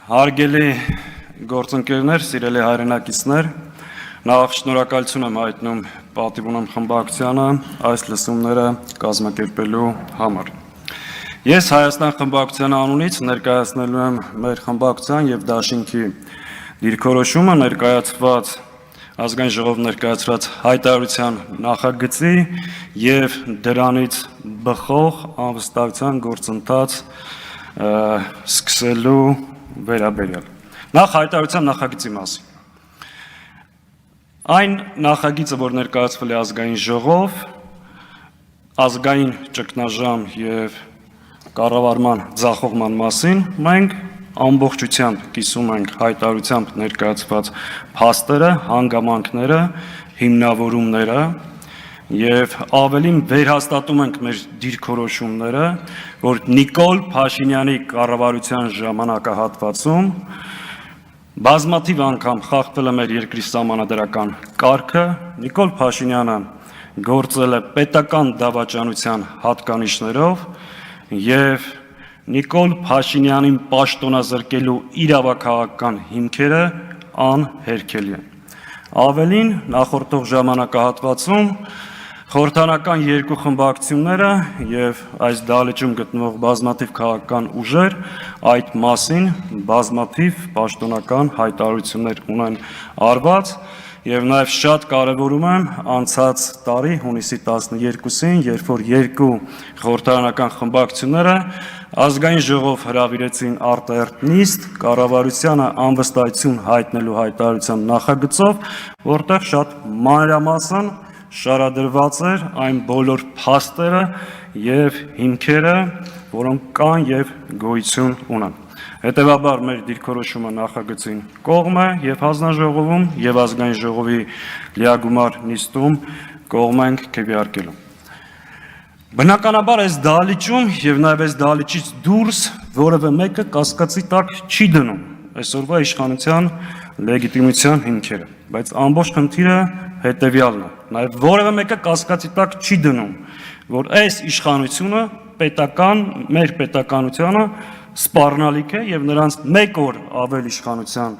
Հարգելի գործընկերներ, սիրելի հայրենակիցներ, նախ շնորհակալություն եմ հայտնում պատիվ ունեմ խմբակցությանը այս լսումները կազմակերպելու համար։ Ես Հայաստան խմբակցության անունից ներկայացնելու եմ մեր խմբակցության եւ դաշինքի դիրքորոշումը ներկայացված ազգային ժողով ներկայացրած հայտարարության նախագծի եւ դրանից բխող անվստահության գործընթաց սկսելու վերաբերյալ։ Նախ հայտարարության նախագծի մասին։ Այն նախագիծը, որ ներկայացվել է ազգային ժողով, ազգային ճգնաժամ եւ կառավարման ձախողման մասին, մենք ամբողջությամբ կիսում ենք հայտարարությամբ ներկայացված փաստերը, հանգամանքները, հիմնավորումները եւ ավելին վերհաստատում ենք մեր դիրքորոշումները, որ Նիկոլ Փաշինյանի կառավարության ժամանակահատվածում բազմաթիվ անգամ խախտվել է մեր երկրի սահմանադրական կարգը, Նիկոլ Փաշինյանը գործել է պետական դավաճանության հատկանիշներով եւ Նիկոլ Փաշինյանին պաշտոնազրկելու իրավաքաղաքական հիմքերը անհերքելի են։ Ավելին, նախորդող ժամանակահատվածում խորհրդարանական երկու խմբակցությունները եւ այս դահլիճում գտնվող բազմաթիվ քաղաքական ուժեր այդ մասին բազմաթիվ պաշտոնական հայտարարություններ ունեն արված եւ նաեւ շատ կարեւորում եմ անցած տարի հունիսի 12-ին, երբ որ երկու խորհրդարանական խմբակցությունները ազգային ժողով հրավիրեցին արտահերթ նիստ կառավարությանը անվստահություն հայտնելու հայտարարության նախագծով, որտեղ շատ մանրամասն շարադրված էր այն բոլոր փաստերը եւ հիմքերը, որոնք կան եւ գոյություն ունեն։ Հետևաբար մեր դիրքորոշումը նախագծին կողմ է եւ հանձնաժողովում եւ ազգային ժողովի լիագումար նիստում կողմ ենք քվեարկելու։ Բնականաբար այս դահլիճում եւ նաեւ այս դահլիճից դուրս որևէ մեկը կասկածի տակ չի դնում այսօրվա իշխանության լեգիտիմության հիմքերը, բայց ամբողջ խնդիրը հետեւյալն է։ Նաեւ որևէ մեկը կասկածի տակ չի դնում, որ այս իշխանությունը մեր պետականությանը սպառնալիք է եւ նրանց մեկ օր ավել իշխանության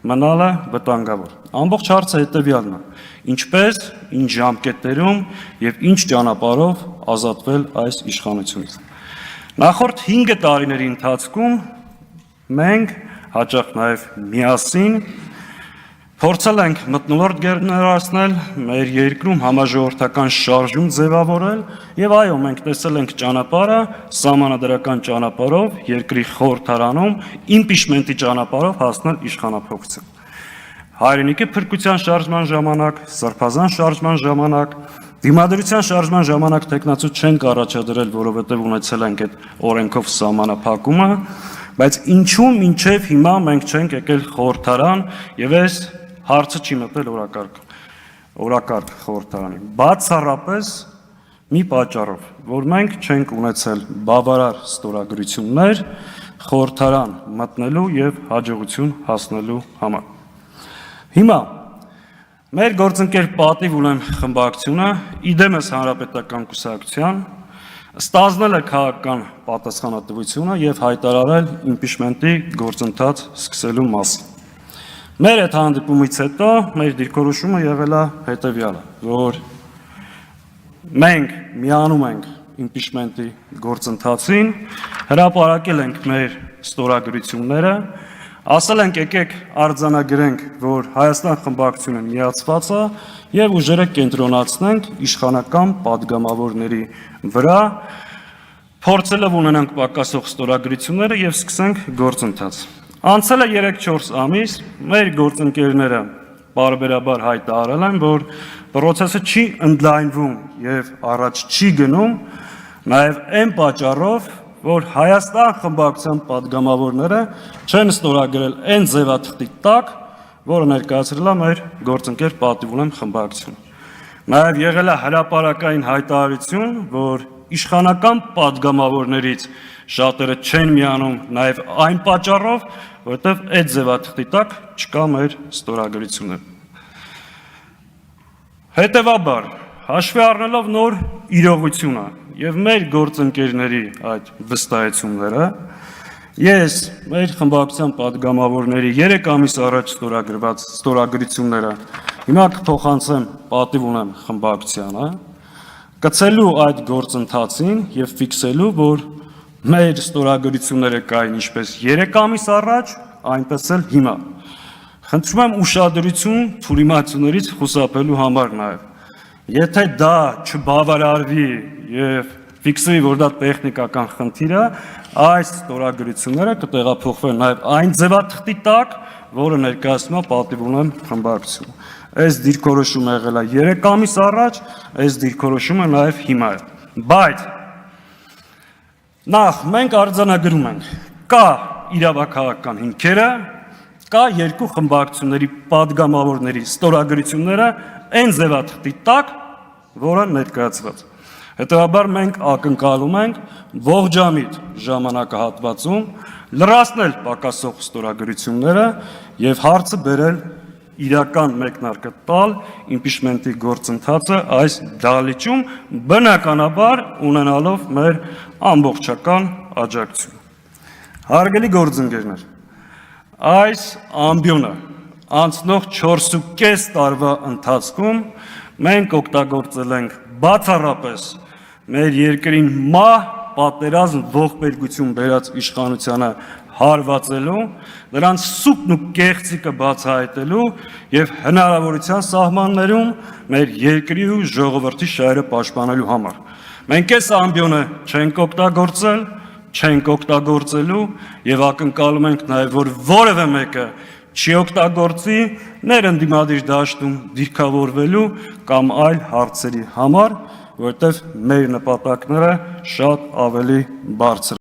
մնալը վտանգավոր։ Ամբողջ հարցը հետեւյալն է. ինչպես, ինչ ժամկետներում եւ ինչ ճանապարհով ազատվել այս իշխանությունից։ Նախորդ 5 տարիների ընթացքում մենք հաճախ նաեւ միասին փորձել ենք մթնոլորտ գերներացնել, մեր երկրում համաժողովրդական շարժում ձևավորել եւ այո, մենք տեսել ենք ճանապարհը, սահմանադրական ճանապարհով երկրի խորհրդարանում իմպիչմենտի ճանապարհով հասնել իշխանափոխության։ Հայրենիքի փրկության շարժման ժամանակ, սրբազան շարժման ժամանակ, դիմադրության շարժման ժամանակ տեխնացու չենք առաջադրել, որովհետեւ ունեցել ենք այդ օրենքով սահմանափակումը, բայց ինչու մինչեւ հիմա մենք չենք եկել խորհրդարան եւ այս հարցը չի մտել օրակարգ խորհրդարանի։ Բացառապես մի պատճառով, որ մենք չենք ունեցել բավարար ստորագրություններ խորհրդարան մտնելու եւ հաջողություն հասնելու համար։ Հիմա մեր գործընկեր պատիվ ունեմ խմբակցությունը իդեմս հանրապետական կուսակցության ստանձնել է քաղաքական պատասխանատվությունը եւ հայտարարել իմպիչմենտի գործընթաց սկսելու մասին։ Մեր այդ հանդիպումից հետո մեր դիրքորոշումը եղել է հետեւյալը, որ մենք միանում ենք իմպիչմենտի գործընթացին, հրապարակել ենք մեր ստորագրությունները, ասել ենք եկեք արձանագրենք, որ Հայաստան խմբակցությունը միացված է եւ ուժերը կենտրոնացնենք իշխանական падգամավորների վրա, փորձելով ունենանք պակասող ստորագրությունները եւ սկսենք գործընթաց։ Անցել է 3-4 ամիս, մեր գործընկերները բարբերաբար հայտարարել են, որ process-ը չի ընդլայնվում եւ առաջ չի գնում, նաեւ այն պատճառով, որ Հայաստան խմբակցության падգամավորները չեն ստորագրել այն ձևաթղթի տակ, որը ներկայացրել է մեր գործընկեր պատիվ ունեմ խմբակցությունը։ Նաեւ եղել է հրապարակային հայտարարություն, որ իշխանական падգամավորներից շատերը չեն միանում նաեւ այն պատճառով, որովհետեւ այդ ձևաթղթի տակ չկա մեր ստորագրությունը։ Հետևաբար, հաշվի առնելով նոր իրողությունը եւ մեր գործընկերների այդ վստահությունները Ես մեր խմբակցության պատգամավորների 3 ամիս առաջ ստորագրված ստորագրությունները հիմա կփոխանցեմ, պատիվ ունեմ խմբակցությանը, կցելու այդ գործընթացին եւ ֆիքսելու, որ մեր ստորագրությունները կային ինչպես 3 ամիս առաջ, այնպես էլ հիմա։ Խնդրում եմ ուշադրություն թյուրիմացություններից խուսափելու համար նաեւ։ Եթե դա չբավարարվի եւ ֆիքսվի, որ դա տեխնիկական խնդիր է, այս ստորագրությունները կտեղափոխվեն նաեւ այն ձևաթղթի տակ, որը ներկայացնում է պատիվ ունեմ խմբակցությունը։ Այս դիրքորոշումը եղել է 3 ամիս առաջ, այս դիրքորոշումը նաեւ հիմա է։ Բայց նախ մենք արձանագրում ենք, կա իրավաքաղաքական հիմքերը, կա երկու խմբակցությունների պատգամավորների ստորագրությունները այն ձևաթղթի տակ, որը ներկայացված։ Հետևաբար մենք ակնկալում ենք ողջամիտ ժամանակահատվածում լրացնել պակասող ստորագրությունները եւ հարցը բերել իրական մեկնարկը տալ իմպիչմենտի գործընթացը այս դահլիճում, բնականաբար ունենալով մեր ամբողջական աջակցություն։ Հարգելի գործընկերներ, այս ամբիոնը անցնող 4.5 տարվա ընթացքում մենք օգտագործել ենք բացառապես մեր երկրին մահ, պատերազմ, ողբերգություն բերած իշխանությանը հարվածելու, նրանց սուտն ու կեղծիկը բացահայտելու եւ հնարավորության սահմաններում մեր երկրի ու ժողովրդի շահերը պաշտպանելու համար։ Մենք այս ամբիոնը չենք օգտագործել, չենք օգտագործելու եւ ակնկալում ենք նաեւ, որ որևէ մեկը չի օգտագործի ներընդդիմադիր դաշտում դիրքավորվելու կամ այլ հարցերի համար, որտեղ մեր նպատակները շատ ավելի բարձր